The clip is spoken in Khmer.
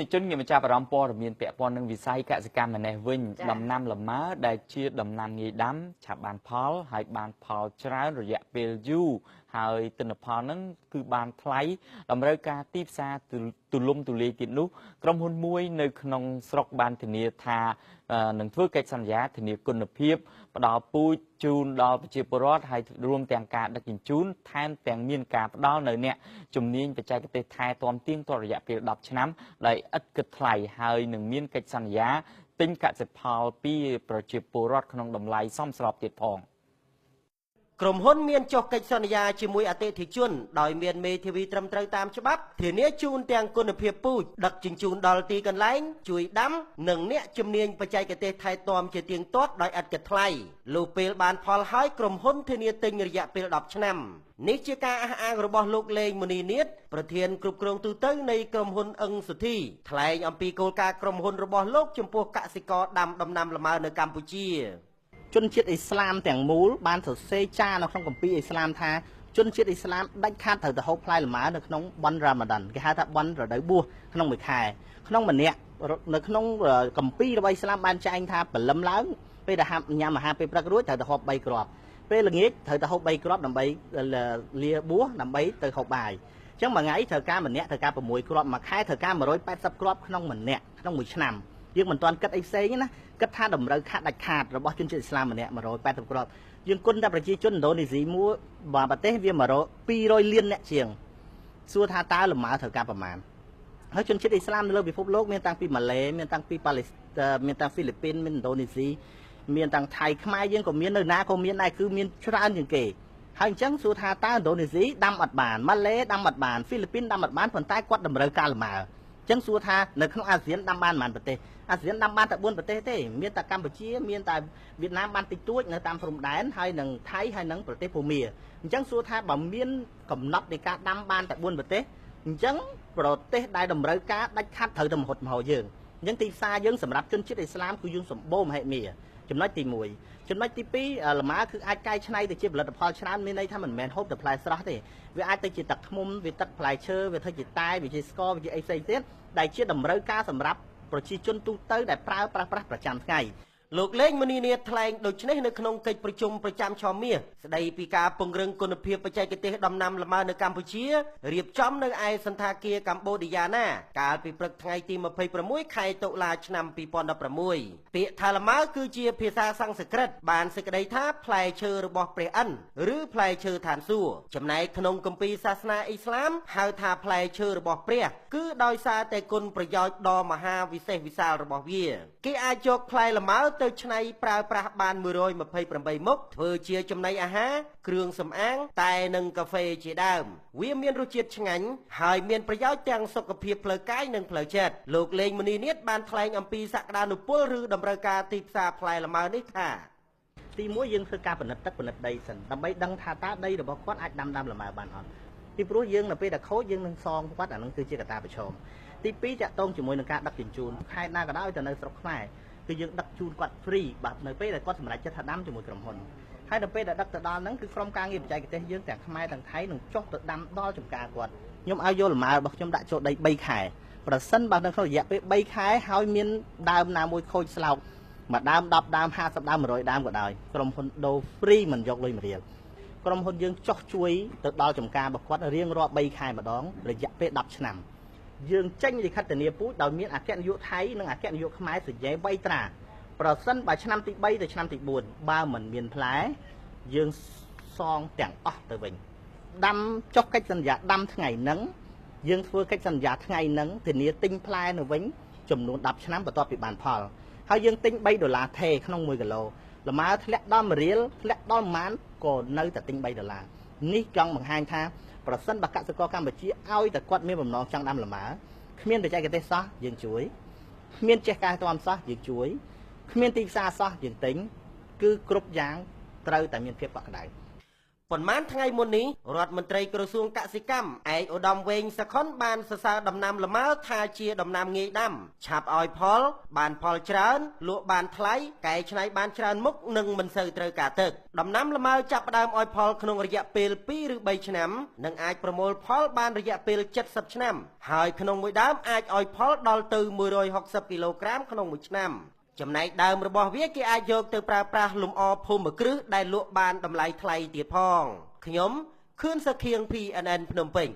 ជនងាមកចាប់អារម្មណ៍ព័ត៌មានពាក់ព័ន្ធនឹងវិស័យកសិកម្មម្នេះវិញដំណាំលម៉ើដែលជាដំណាំងាយដាំឆាប់បានផលហើយបានផលច្រើនរយៈពេលយូរហើយទិន្នផលហ្នឹងគឺបានថ្លៃតម្រូវការទីផ្សារទូលំទូលាយទៀតនោះក្រុមហ៊ុនមួយនៅក្នុងស្រុកបានធានាថានឹងធ្វើកិច្ចសន្យាធានាគុណភាពផ្ដល់ពូជជូនដល់ប្រជាពលរដ្ឋហើយរួមទាំងការដឹកជញ្ជូនថែមទាំងមានការផ្ដល់នៅអ្នកជំនាញបច្ចេកទេសថែទាំទៀងទាត់រយៈពេល10ឆ្នាំដោយឥតគិតថ្លៃហើយនឹងមានកិច្ចសន្យាទិញកសិផលពីប្រជាពលរដ្ឋក្នុងតម្លៃសមស្របទៀតផងក្រុមហ៊ុនមានចុះកិច្ចសន្យាជាមួយអតិថិជនដោយមានមេធាវីត្រឹមត្រូវតាមច្បាប់ធានាជូនទាំងគុណភាពពូជដឹកជញ្ជូនដល់ទីកន្លែងជួយដាំនិងអ្នកជំនាញបច្ចេកទេសថែទាំជាទៀងទាត់ដោយឥតគិតថ្លៃលុះពេលបានផលហើយក្រុមហ៊ុនធានាទិញរយៈពេល10ឆ្នាំនេះជាការអះអាងរបស់លោកលេងមនីនាថប្រធានគ្រប់គ្រងទូតនៃក្រុមហ៊ុនអឹងសុធីថ្លែងអំពីគោលការណ៍ក្រុមហ៊ុនរបស់លោកចំពោះកសិករដាំដំណាំលម៉ើនៅកម្ពុជាជនជាតិអ៊ីស្លាមទាំងមូលបានសរសេរចារនៅក្នុងគម្ពីរអ៊ីស្លាមថាជនជាតិអ៊ីស្លាមដាច់ខាតត្រូវទៅហូបផ្លែលម៉ើនៅក្នុងបុណ្យរ៉ាម៉ាឌានគេហៅថាបុណ្យរដូវបួសក្នុងមួយខែក្នុងម្នាក់នៅក្នុងគម្ពីររបស់អ៊ីស្លាមបានចែងថាព្រលឹមឡើងពេលដែលញ៉ាំអាហារពេលព្រឹករួចត្រូវទៅហូប3គ្រាប់ពេលល្ងាចត្រូវទៅហូប3គ្រាប់ដើម្បីលាបួសដើម្បីទៅហូបបាយអញ្ចឹងមួយថ្ងៃត្រូវការម្នាក់ត្រូវការ6គ្រាប់មួយខែត្រូវការ180គ្រាប់ក្នុងម្នាក់ក្នុងមួយឆ្នាំយើងមិនទាន់គិតអីផ្សេងណាគិតថាតម្រូវខាតដាច់ខាតរបស់ជនជាតិអ៊ីស្លាមម្នាក់180គ្រាប់យើងគុណតែប្រជាជនឥណ្ឌូនេស៊ីមួយប្រទេសវា200លានអ្នកជាងសួរថាតើលម៉ើត្រូវការប្រមាណហើយជនជាតិអ៊ីស្លាមនៅលើពិភពលោកមានតាំងពីម៉ាឡេមានតាំងពីប៉ាឡេស្តៃនមានតាំងហ្វីលីពីនមានឥណ្ឌូនេស៊ីមានតាំងថៃខ្មែរយើងក៏មាននៅណាក៏មានដែរគឺមានច្រើនជាងគេហើយអញ្ចឹងសួរថាតើឥណ្ឌូនេស៊ីដាំអត់បានម៉ាឡេដាំអត់បានហ្វីលីពីនដាំអត់បានប៉ុន្តែគាត់តម្រូវការលម៉ើអញ្ចឹងសួរថានៅក្នុងអាស៊ានដាំបានប៉ុន្មានប្រទេសអាស៊ានដាំបានតែ4ប្រទេសទេមានតែកម្ពុជាមានតែវៀតណាមបានតិចតួចនៅតាមព្រំដែនហើយនឹងថៃហើយនឹងប្រទេសភូមាអញ្ចឹងសួរថាបើមានកំណត់នៃការដាំបានតែ4ប្រទេសអញ្ចឹងប្រទេសដែលតម្រូវការដាច់ខាតត្រូវតែមហុតមហោយើងអញ្ចឹងទីផ្សារយើងសម្រាប់ជនជាតិអ៊ីស្លាមគឺយើងសម្បូរមហិមាចំណុចទី1ចំណុចទី2លម៉ើគឺអាចកែច្នៃទៅជាផលិតផលច្រើនមានន័យថាមិនមែនហូបតែផ្លែស្រស់ទេវាអាចទៅជាទឹកឃ្មុំវាទឹកផ្លែឈើវាធ្វើជាតែវាជាស្ករវាជាអីផ្សេងទៀតដែលជាតម្រូវការសម្រាប់ប្រជាជនទូទៅដែលប្រើប្រាស់ប្រចាំថ្ងៃលោកលេងមនីនាថថ្លែងដូចនេះនៅក្នុងកិច្ចប្រជុំប្រចាំឆមាសស្ដីពីការពង្រឹងគុណភាពបច្ចេកទេសដំណាំលម៉ើនៅកម្ពុជារៀបចំនៅឯសន្តាគារកម្ពុជាយ៉ាណាកាលពីព្រឹកថ្ងៃទី26ខែតុលាឆ្នាំ2016ពាក្យថាលម៉ើគឺជាភាសាសំស្ក្រឹតបានសេចក្តីថាផ្លែឈើរបស់ព្រះឥន្ទឬផ្លែឈើឋានសួគ៌ចំណែកក្នុងគម្ពីរសាសនាអ៊ីស្លាមហៅថាផ្លែឈើរបស់ព្រះគឺដោយសារតែគុណប្រយោជន៍ដ៏មហាវិសេសវិសាលរបស់វាគេអាចយកផ្លែលម៉ើទៅច្នៃប្រើប្រាស់បាន128មុខធ្វើជាចំណីអាហារគ្រឿងសម្អាងតែនិងកាហ្វេជាដើមវាមានរសជាតិឆ្ងាញ់ហើយមានប្រយោជន៍ទាំងសុខភាពផ្លូវកាយនិងផ្លូវចិត្តលោកលេងមនីនាថបានថ្លែងអំពីសក្តានុពលឬតម្រូវការទីផ្សារផ្លែលម៉ើនេះថាទី1យើងធ្វើការពិនិត្យទឹកពិនិត្យដីសិនដើម្បីដឹងថាតើដីរបស់គាត់អាចដាំលម៉ើបានអត់ពីព្រោះយើងនៅពេលដែលខូចយើងនឹងសងគាត់អានឹងគឺជាកត្តាប្រឈមទី2តាក់ទងជាមួយនឹងការដឹកជញ្ជូនខេត្តណាក៏ដោយទៅនៅស្រុកខ្មែរគឺយើងដឹកជូនគាត់ free បាទនៅពេលដែលគាត់សម្រេចចិត្តថាដាំជាមួយក្រុមហ៊ុនហើយនៅពេលដែលដឹកទៅដល់ហ្នឹងគឺក្រុមការងារបច្ចេកទេសយើងទាំងខ្មែរទាំងថៃនឹងចុះទៅដាំដល់ចំការគាត់ខ្ញុំឲ្យយកលម៉ើរបស់ខ្ញុំដាក់ចូលដី3ខែប្រសិនបើនៅក្នុងរយៈពេល3ខែហើយមានដើមណាមួយខូចស្លោកមួយដើម10ដើម50ដើម100ដើមក៏ដោយក្រុមហ៊ុនដូរ free មិនយកលុយ1រៀលក្រុមហ៊ុនយើងចុះជួយទៅដល់ចំការរបស់គាត់រៀងរាល់3ខែម្ដងរយៈពេល10ឆ្នាំយើងចេញលិខិតធានាពូជដោយមានអគ្គនាយកថៃនិងអគ្គនាយកខ្មែរសញ្ញេ3ត្រាប្រសិនបើឆ្នាំទី3ទៅឆ្នាំទី4បើមិនមានផ្លែយើងសងទាំងអស់ទៅវិញដាំចុះកិច្ចសន្យាដាំថ្ងៃហ្នឹងយើងធ្វើកិច្ចសន្យាថ្ងៃហ្នឹងធានាទិញផ្លែនៅវិញចំនួន10ឆ្នាំបន្ទាប់ពីបានផលហើយយើងទិញ$3ថេក្នុង1គីឡូលម៉ើធ្លាក់ដល់1រៀលធ្លាក់ដល់ប៉ុន្មានក៏នៅតែទិញ$3នេះចង់បង្ហាញថាប្រសិនបើកសិករកម្ពុជាឲ្យតែគាត់មានបំណងចង់ដាំលម៉ើគ្មានបច្ចេកទេសសោះយើងជួយគ្មានចេះការតាមសោះយើងជួយគ្មានទីផ្សារសោះយើងទិញគឺគ្រប់យ៉ាងត្រូវតែមានភាពកក់ក្ដៅ ប៉ុន្មានថ្ងៃមុននេះរដ្ឋមន្ត្រីក្រសួងកសិកម្មឯកឧត្តមវែងសខុនបានសរសើរដំណាំលម៉ើថាជាដំណាំងាយដាំឆាប់ឲ្យផលបានផលច្រើនលក់បានថ្លៃកែច្នៃបានច្រើនមុខនិងមិនសូវត្រូវការទឹកដំណាំលម៉ើចាប់ផ្ដើមឲ្យផលក្នុងរយៈពេល2ឬ3ឆ្នាំនិងអាចប្រមូលផលបានរយៈពេល70ឆ្នាំហើយក្នុងមួយដើមអាចឲ្យផលដល់ទៅ160គីឡូក្រាមក្នុងមួយឆ្នាំចំណែកដើមរបស់វាគេអាចយកទៅប្រើប្រាស់លម្អភូមិគ្រឹះដែលលក់បានតម្លៃថ្លៃទៀតផងខ្ញុំខឿនសុខៀង PNN ភ្នំពេញ